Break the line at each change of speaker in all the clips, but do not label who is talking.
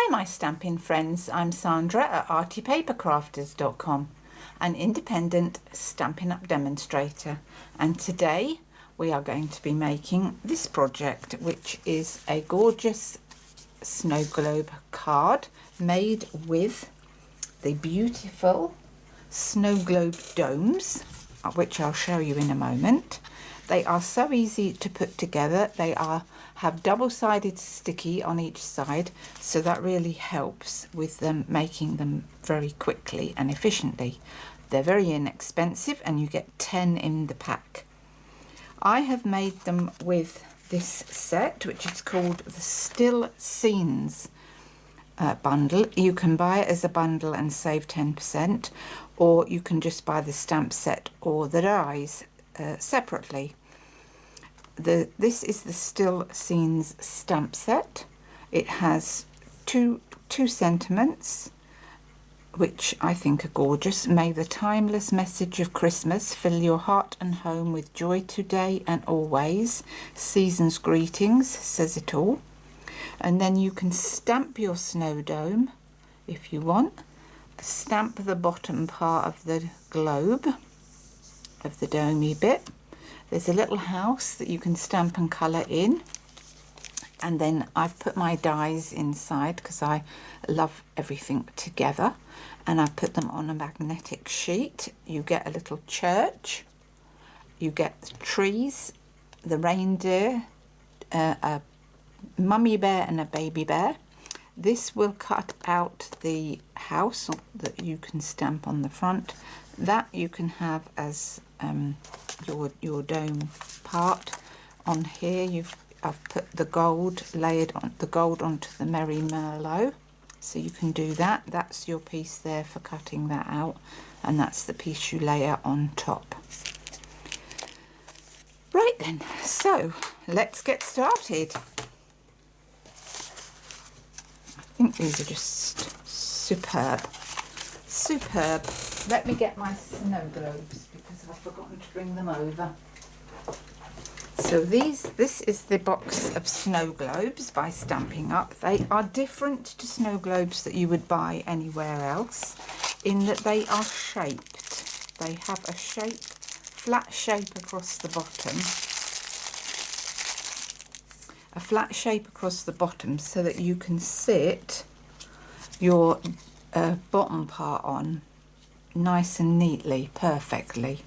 Hi my Stampin' friends, I'm Sandra at artypapercrafters.com, an independent Stampin' Up demonstrator, and today we are going to be making this project, which is a gorgeous snow globe card made with the beautiful snow globe domes, which I'll show you in a moment. They are so easy to put together. They have double-sided sticky on each side, so that really helps with them making them very quickly and efficiently. They're very inexpensive and you get 10 in the pack. I have made them with this set, which is called the Still Scenes bundle. You can buy it as a bundle and save 10%, or you can just buy the stamp set or the dies separately. This is the Still Scenes stamp set. It has two sentiments, which I think are gorgeous. May the timeless message of Christmas fill your heart and home with joy today and always. Season's greetings says it all. And then you can stamp your snow dome if you want. Stamp the bottom part of the globe, of the domey bit. There's a little house that you can stamp and colour in, and then I've put my dies inside because I love everything together, and I've put them on a magnetic sheet. You get a little church, you get the trees, the reindeer, a mummy bear and a baby bear. This will cut out the house that you can stamp on the front. That you can have as your dome part. On here I've put the gold, layered on the gold onto the Merry Merlot, so you can do that. That's your piece there for cutting that out, and that's the piece you layer on top. Right then, so let's get started. I think these are just superb. Let me get my snow globes because I've forgotten to bring them over. So this is the box of snow globes by Stampin' Up. They are different to snow globes that you would buy anywhere else in that they are shaped. They have a shape, flat shape across the bottom. A flat shape across the bottom so that you can sit your bottom part on nice and neatly, perfectly.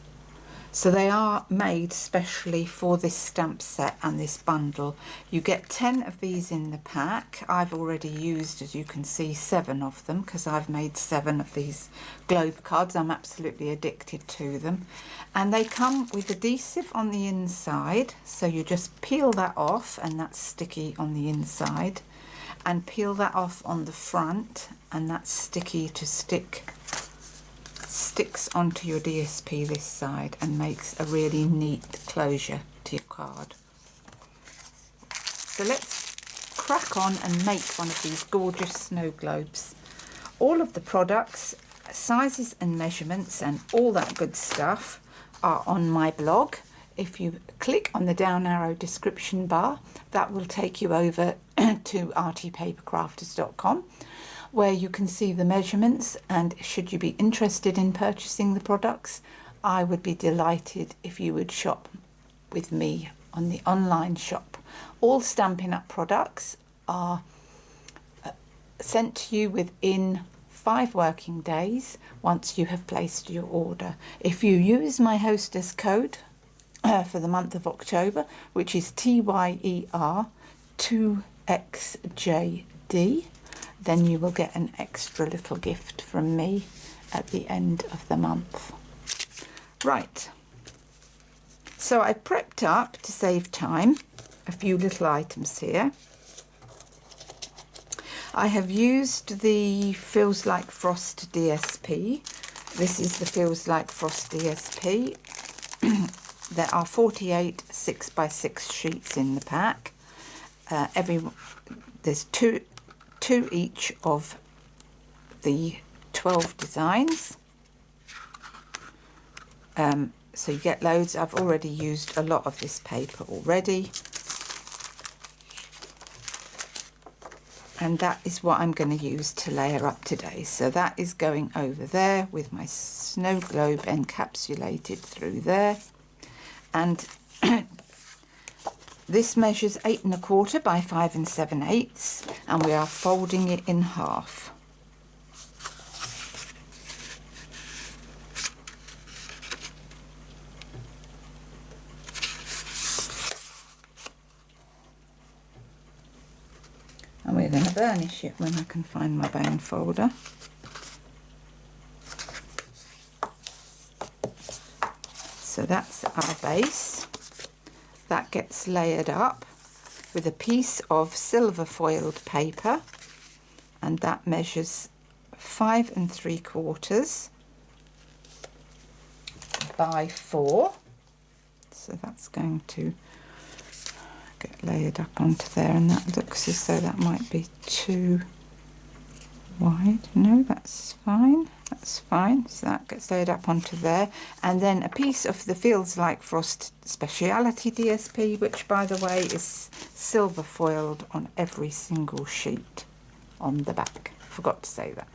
So they are made specially for this stamp set and this bundle. You get 10 of these in the pack. I've already used, as you can see, 7 of them because I've made 7 of these globe cards. I'm absolutely addicted to them. And they come with adhesive on the inside, so you just peel that off, and that's sticky on the inside, and peel that off on the front, and that's sticky to sticks onto your DSP this side and makes a really neat closure to your card. So let's crack on and make one of these gorgeous snow globes. All of the products, sizes and measurements and all that good stuff are on my blog. If you click on the down arrow description bar, that will take you over to artypapercrafters.com, where you can see the measurements, and should you be interested in purchasing the products, I would be delighted if you would shop with me on the online shop. All Stampin' Up products are sent to you within 5 working days once you have placed your order. If you use my hostess code for the month of October, which is TYER2XJD, then you will get an extra little gift from me at the end of the month. Right, so I prepped up, to save time, a few little items here. I have used the Feels Like Frost DSP. This is the Feels Like Frost DSP. There are 48 6x6 sheets in the pack. There's two each of the 12 designs. So you get loads. I've already used a lot of this paper already. and that is what I'm going to use to layer up today. So that is going over there with my snow globe encapsulated through there, and this measures 8 1/4 by 5 7/8, and we are folding it in half. And we're going to burnish it when I can find my bone folder. So that's our base. That gets layered up with a piece of silver foiled paper, and that measures 5 3/4 by 4. So that's going to get layered up onto there, and that looks as though that might be too wide. No, that's fine. That's fine. So that gets layered up onto there, and then a piece of the Feels Like Frost Speciality DSP, which by the way is silver foiled on every single sheet on the back. Forgot to say that.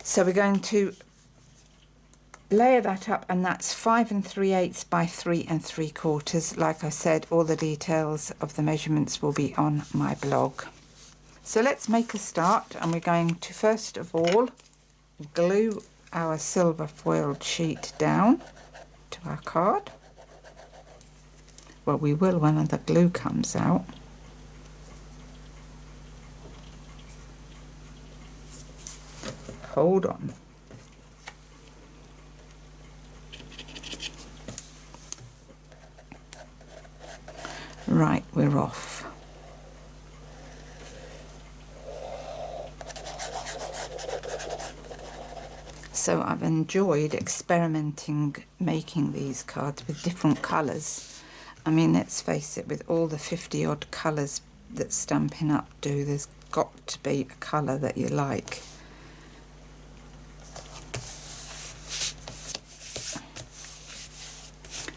So we're going to layer that up, and that's 5 3/8 by 3 3/4. Like I said, all the details of the measurements will be on my blog. So let's make a start, and we're going to first of all glue our silver foiled sheet down to our card. Well, we will when the glue comes out. Hold on. Right, we're off. So I've enjoyed experimenting making these cards with different colours. I mean, let's face it, with all the 50 odd colours that Stampin' Up do, there's got to be a colour that you like.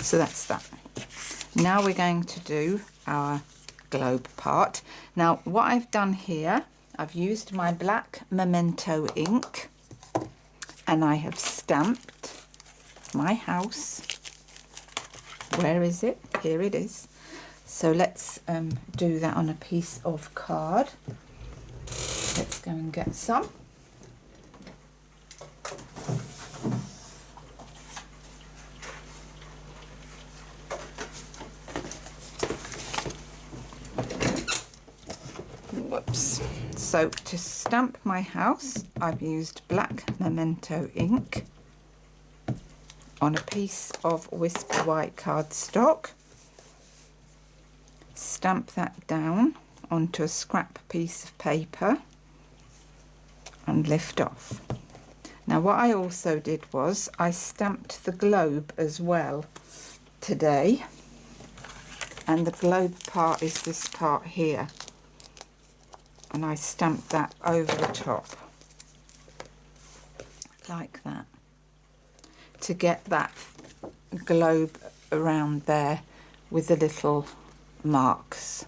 So that's that. Now we're going to do our globe part. Now what I've done here, I've used my black Memento ink, and I have stamped my house. Where is it? Here it is. So let's do that on a piece of card. Let's go and get some. Whoops. So to stamp my house, I've used black Memento ink on a piece of Whisper White cardstock. Stamp that down onto a scrap piece of paper and lift off. Now what I also did was I stamped the globe as well today, and the globe part is this part here, and I stamped that over the top like that to get that globe around there with the little marks.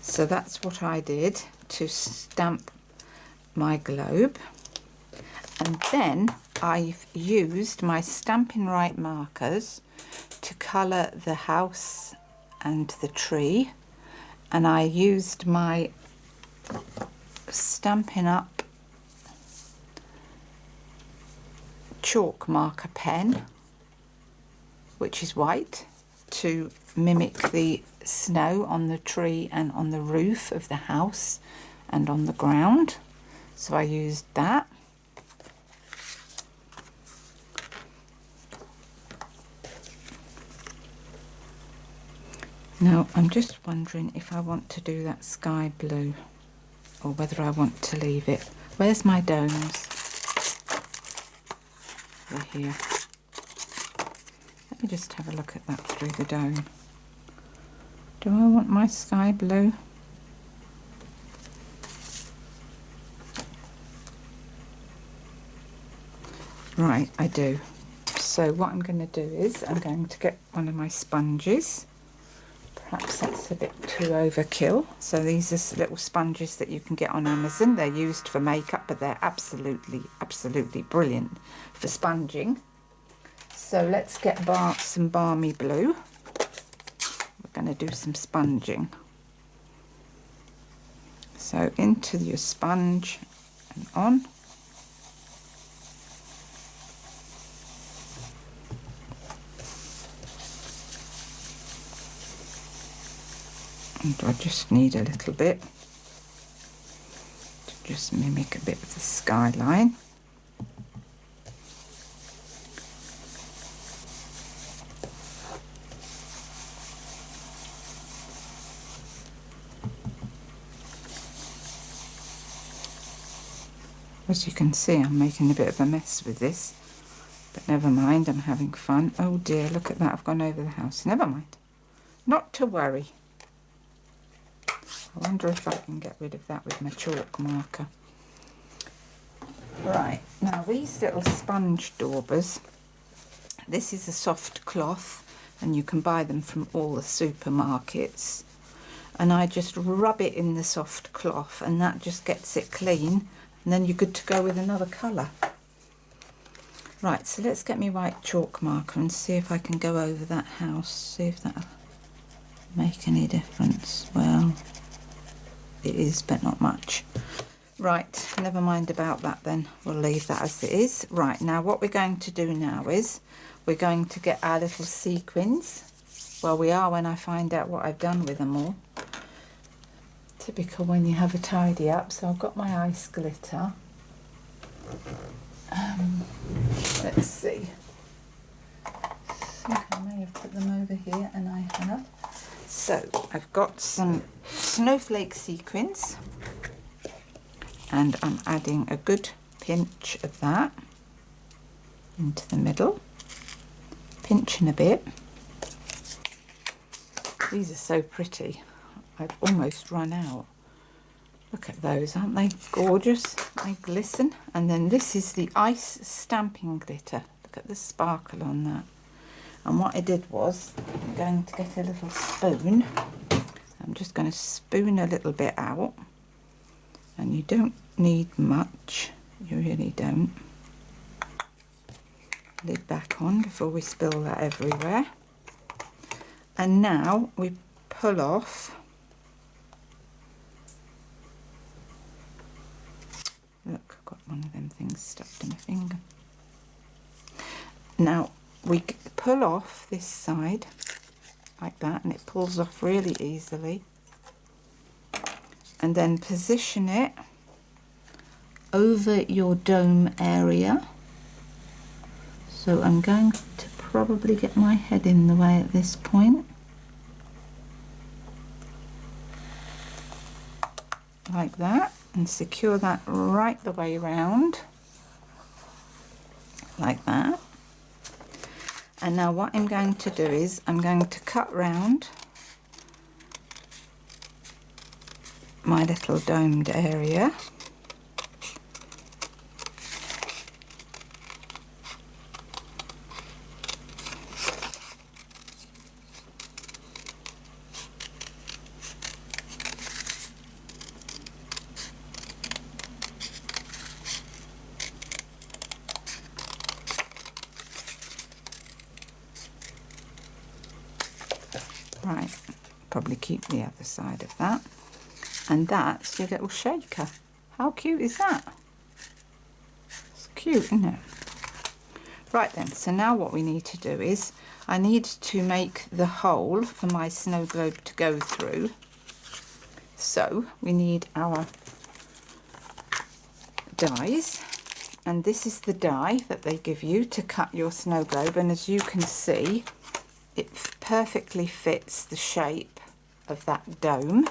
So that's what I did to stamp my globe, and then I've used my Stampin' Right markers to colour the house and the tree, and I used my Stampin' Up chalk marker pen, which is white, to mimic the snow on the tree and on the roof of the house and on the ground. So I used that. Now I'm just wondering if I want to do that sky blue or whether I want to leave it. Where's my domes? They're here. Let me just have a look at that through the dome. Do I want my sky blue? Right, I do. So what I'm going to do is I'm going to get one of my sponges, Perhaps that's a bit too overkill. So these are little sponges that you can get on Amazon. They're used for makeup, but they're absolutely brilliant for sponging. So let's get some balmy blue. We're going to do some sponging. So into your sponge and on. And I just need a little bit to just mimic a bit of the skyline. As you can see, I'm making a bit of a mess with this, but never mind, I'm having fun. Oh dear, look at that, I've gone over the house. Never mind, not to worry. I wonder if I can get rid of that with my chalk marker. Right, now these little sponge daubers, this is a soft cloth and you can buy them from all the supermarkets. And I just rub it in the soft cloth and that just gets it clean, and then you're good to go with another colour. Right, so let's get my white chalk marker and see if I can go over that house, see if that'll make any difference. Well, it is, but not much. Right, never mind about that then. We'll leave that as it is. Right, now what we're going to do now is we're going to get our little sequins. Well, we are when I find out what I've done with them all. Typical when you have a tidy up. So I've got my ice glitter. Let's see. I may have put them over here, and I have. So I've got some snowflake sequins, and I'm adding a good pinch of that into the middle. Pinching a bit. These are so pretty. I've almost run out. Look at those, aren't they gorgeous? They glisten. And then this is the ice stamping glitter. Look at the sparkle on that. And what I did was, I'm going to get a little spoon. I'm just going to spoon a little bit out. And you don't need much. You really don't. Lid back on before we spill that everywhere. And now we pull off. Look, I've got one of them things stuck to my finger. Now we pull off this side like that, and it pulls off really easily. And then position it over your dome area. So I'm going to probably get my head in the way at this point. Like that, and secure that right the way round. Like that. And now what I'm going to do is I'm going to cut round my little domed area. Right, probably keep the other side of that. And that's your little shaker. How cute is that? It's cute, isn't it? Right then, so now what we need to do is, I need to make the hole for my snow globe to go through. So we need our dies. And this is the die that they give you to cut your snow globe. And as you can see, it perfectly fits the shape of that dome.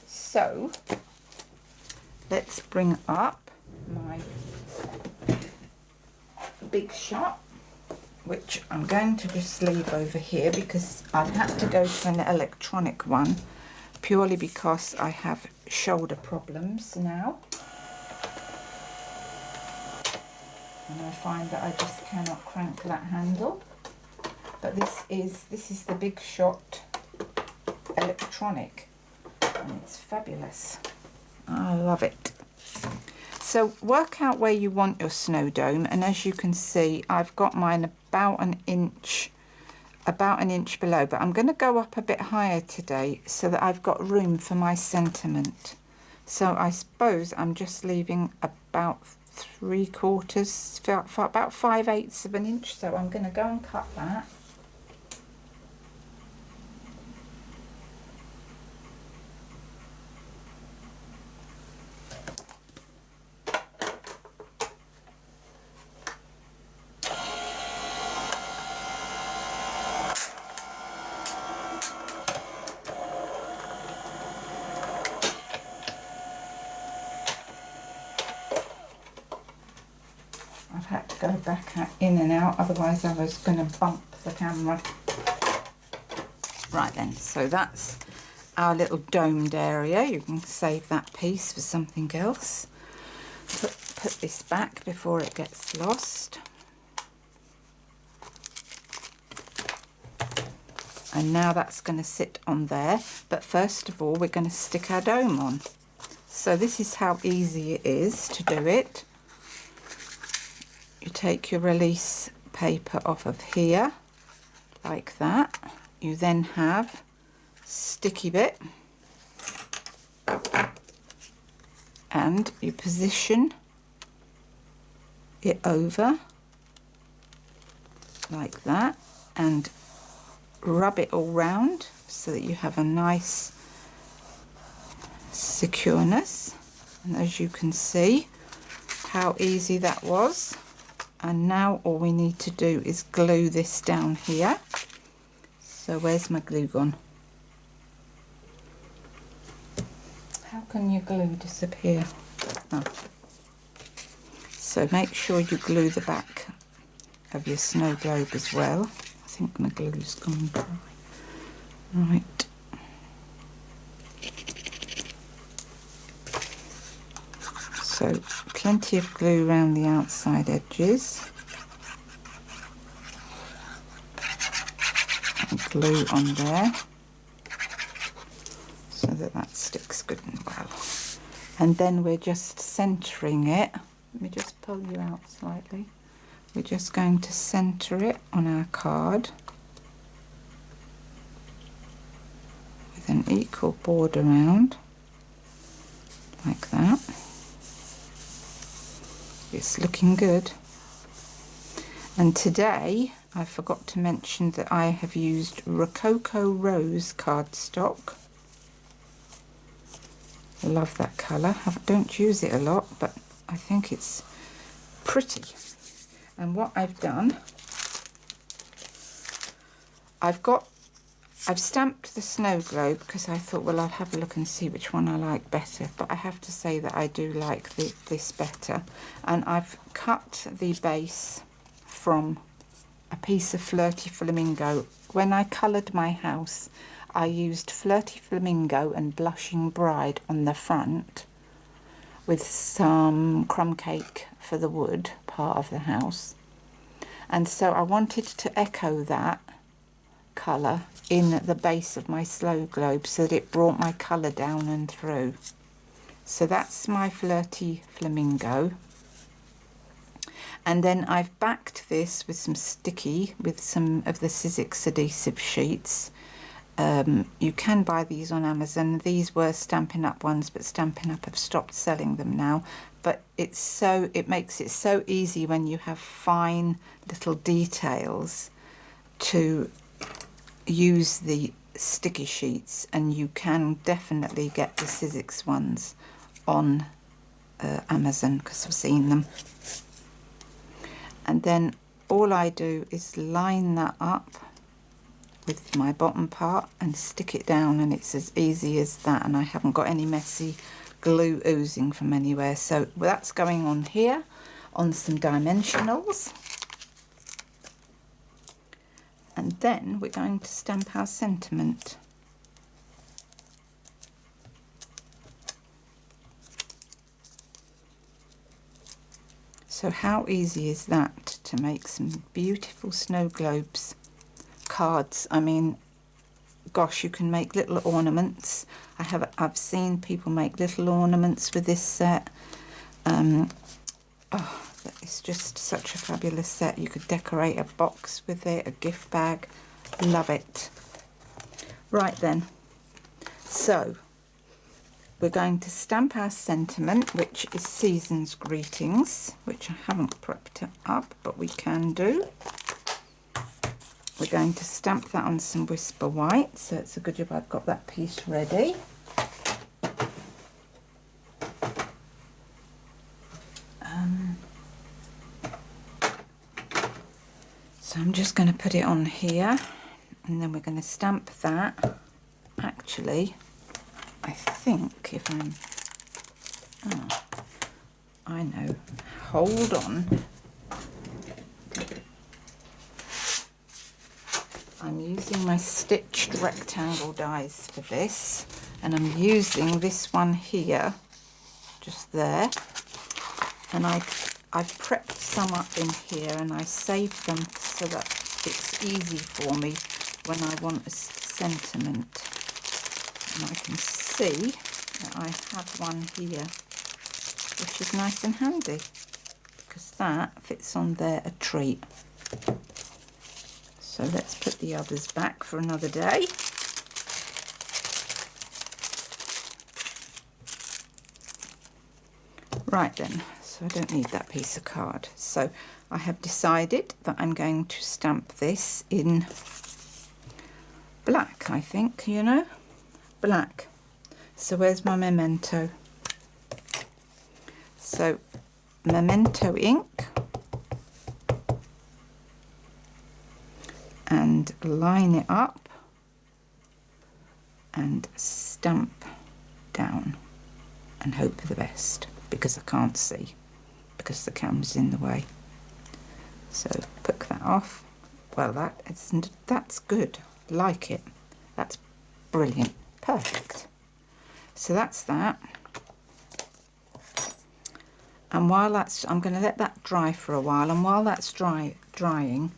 So let's bring up my big shot, which I'm going to just leave over here because I've had to go to an electronic one purely because I have shoulder problems now. And I find that I just cannot crank that handle. But this is the Big Shot electronic, and it's fabulous. I love it. So work out where you want your snow dome, and as you can see, I've got mine about an inch below, but I'm going to go up a bit higher today so that I've got room for my sentiment. So I suppose I'm just leaving about 3/4, about 5/8 of an inch. So I'm going to go and cut that. I've had to go back in and out, otherwise I was going to bump the camera. Right then, so that's our little domed area. You can save that piece for something else. Put this back before it gets lost. And now that's going to sit on there, but first of all we're going to stick our dome on. So this is how easy it is to do it. You take your release paper off of here, like that. You then have sticky bit, and you position it over, like that, and rub it all round so that you have a nice secureness. And as you can see how easy that was. And now all we need to do is glue this down here. So where's my glue gone? How can your glue disappear? Oh. So make sure you glue the back of your snow globe as well. I think my glue's gone dry. Right. So plenty of glue around the outside edges, and glue on there so that sticks good and well. And then we're just centering it. Let me just pull you out slightly. We're just going to center it on our card with an equal border round, like that. It's looking good. And today I forgot to mention that I have used Rococo Rose cardstock. I love that colour. I don't use it a lot, but I think it's pretty. And what I've done, I've stamped the snow globe because I thought, well, I'll have a look and see which one I like better. But I have to say that I do like this better. And I've cut the base from a piece of Flirty Flamingo. When I coloured my house, I used Flirty Flamingo and Blushing Bride on the front, with some crumb cake for the wood part of the house. And so I wanted to echo that colour in the base of my snow globe so that it brought my colour down and through. So that's my Flirty Flamingo. And then I've backed this with some sticky, with some of the Sizzix adhesive sheets. You can buy these on Amazon. These were Stampin' Up ones, but Stampin' Up have stopped selling them now. But it makes it so easy when you have fine little details to use the sticky sheets, and you can definitely get the Sizzix ones on Amazon because I've seen them. And then all I do is line that up with my bottom part and stick it down, and it's as easy as that, and I haven't got any messy glue oozing from anywhere. So that's going on here on some dimensionals. And then we're going to stamp our sentiment. So how easy is that to make some beautiful snow globes cards. I mean, gosh, you can make little ornaments. I've seen people make little ornaments with this set. Oh, it's just such a fabulous set. You could decorate a box with it, a gift bag. Love it. Right then, so we're going to stamp our sentiment, which is Season's Greetings, which I haven't prepped it up, but we can do. We're going to stamp that on some Whisper White, so it's a good job I've got that piece ready. So I'm just going to put it on here, and then we're going to stamp that. Actually, I think if I'm... Oh, I know. Hold on. I'm using my stitched rectangle dies for this, and I'm using this one here, just there, and I've prepped some up in here and I saved them so that it's easy for me when I want a sentiment. And I can see that I have one here, which is nice and handy, because that fits on there a treat. So let's put the others back for another day. Right then, so I don't need that piece of card. So I have decided that I'm going to stamp this in black, I think, you know, black. So where's my memento? So memento ink, and line it up and stamp down and hope for the best, because I can't see because the camera's in the way. So pick that off. Well, that's good. Like it. That's brilliant. Perfect. So that's that. And while that's, I'm going to let that dry for a while, and while that's drying,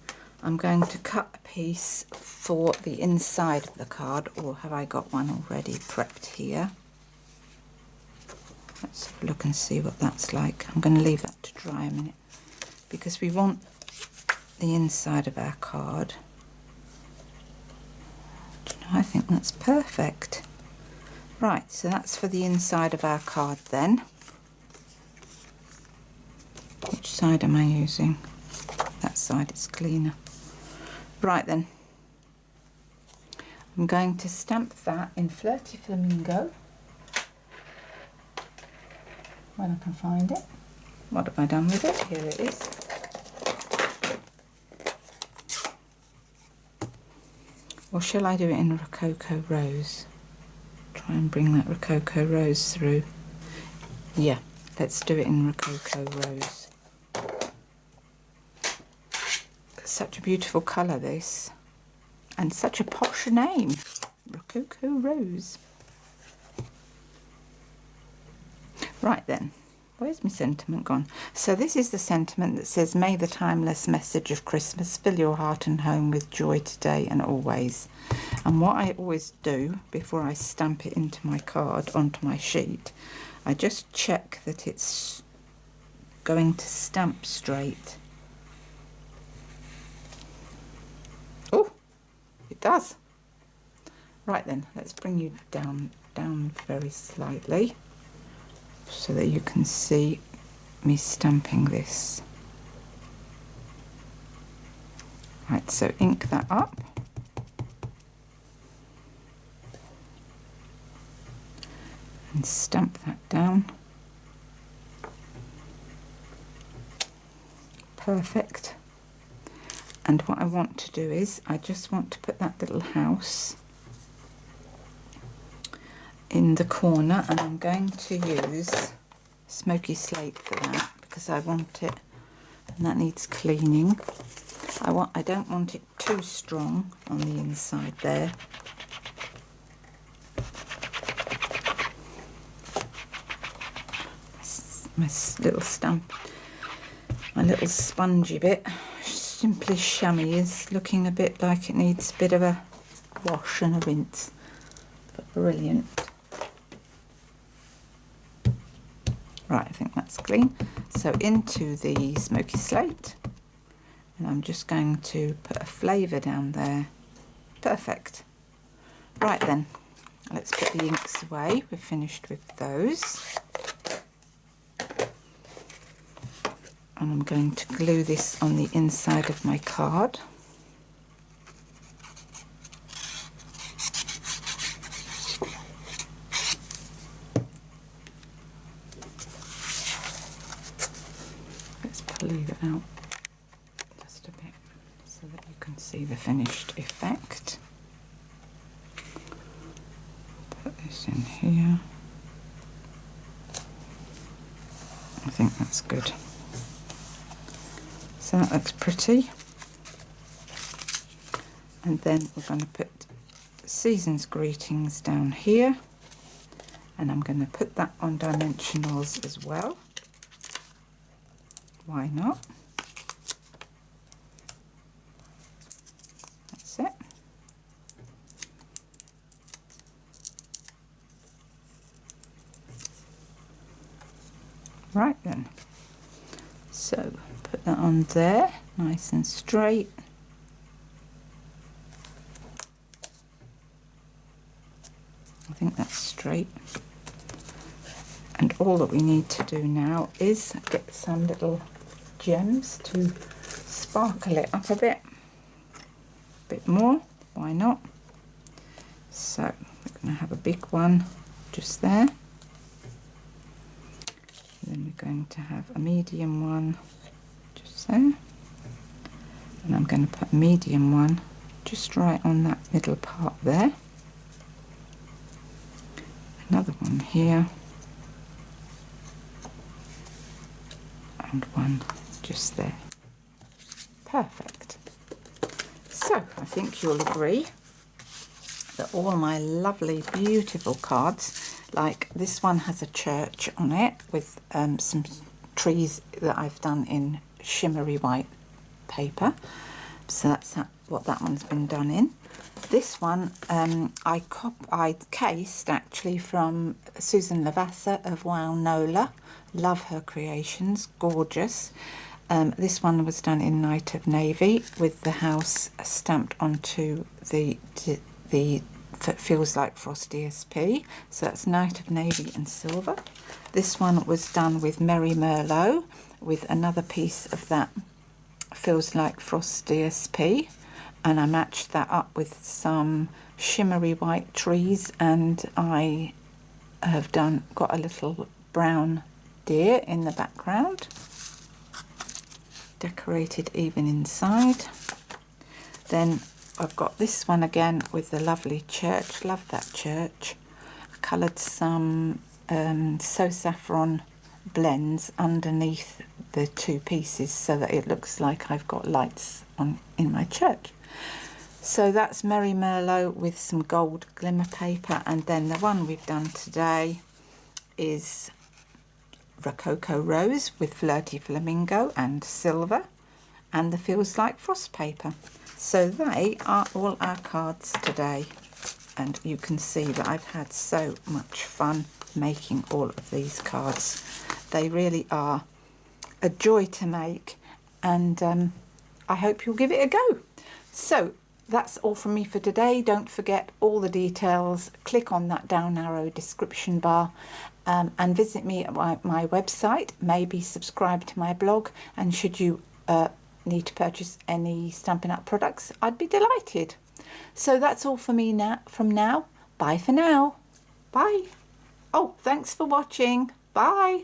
I'm going to cut a piece for the inside of the card, or have I got one already prepped here? Let's have a look and see what that's like. I'm going to leave that to dry a minute, because we want the inside of our card. Do you know, I think that's perfect. Right, so that's for the inside of our card then. Which side am I using? That side is cleaner. Right then, I'm going to stamp that in Flirty Flamingo when I can find it. What have I done with it? Here it is. Or shall I do it in Rococo Rose? Try and bring that Rococo Rose through. Yeah, let's do it in Rococo Rose. Such a beautiful colour, this, and such a posh name, Rococo Rose. Right then, where's my sentiment gone? So this is the sentiment that says, may the timeless message of Christmas fill your heart and home with joy today and always. And what I always do before I stamp it into my card, onto my sheet, I just check that it's going to stamp straight. Oh, it does. Right then, let's bring you down very slightly so that you can see me stamping this. Right, so ink that up. And stamp that down. Perfect. And what I want to do is, I just want to put that little house in the corner, and I'm going to use smoky slate for that because I want it, and that needs cleaning. I don't want it too strong on the inside there. My little stamp, my little spongy bit, Simply Chamois is looking a bit like it needs a bit of a wash and a rinse, but brilliant. Right, I think that's clean. So into the smoky slate, and I'm just going to put a flavour down there. Perfect. Right then, let's put the inks away. We're finished with those. And I'm going to glue this on the inside of my card. Let's leave it out just a bit so that you can see the finished effect. Put this in here. I think that's good. So that looks pretty. And then we're going to put Season's Greetings down here. And I'm going to put that on dimensionals as well. Why not? That's it. Right then. So put that on there, nice and straight. I think that's straight. And all that we need to do now is get some little gems to sparkle it up a bit more, why not? So we're going to have a big one just there. Then we're going to have a medium one just there, and I'm going to put a medium one just right on that middle part there. Another one here, and one just there. Perfect. So I think you'll agree that all my lovely, beautiful cards, like this one has a church on it with some trees that I've done in shimmery white paper. So that's what that one's been done in. This one I cased actually from Susan Lavassa of Wow Nola. Love her creations, gorgeous. This one was done in Night of Navy with the house stamped onto the Feels Like Frost DSP. So that's Night of Navy and silver. This one was done with Merry Merlot with another piece of that Feels Like Frost DSP, and I matched that up with some shimmery white trees, and I have got a little brown deer in the background, decorated even inside. Then I've got this one again with the lovely church. Love that church. I coloured some So Saffron blends underneath the two pieces so that it looks like I've got lights on in my church. So that's Merry Merlot with some gold glimmer paper, and then the one we've done today is Rococo Rose with Flirty Flamingo and silver, and the Feels Like Frost paper. So they are all our cards today, and you can see that I've had so much fun making all of these cards. They really are a joy to make, and I hope you'll give it a go. So that's all from me for today. Don't forget all the details. Click on that down arrow description bar, and visit me at my website. Maybe subscribe to my blog, and should you need to purchase any Stampin' Up products, I'd be delighted. So that's all for me from now. Bye for now. Bye. Oh, thanks for watching. Bye.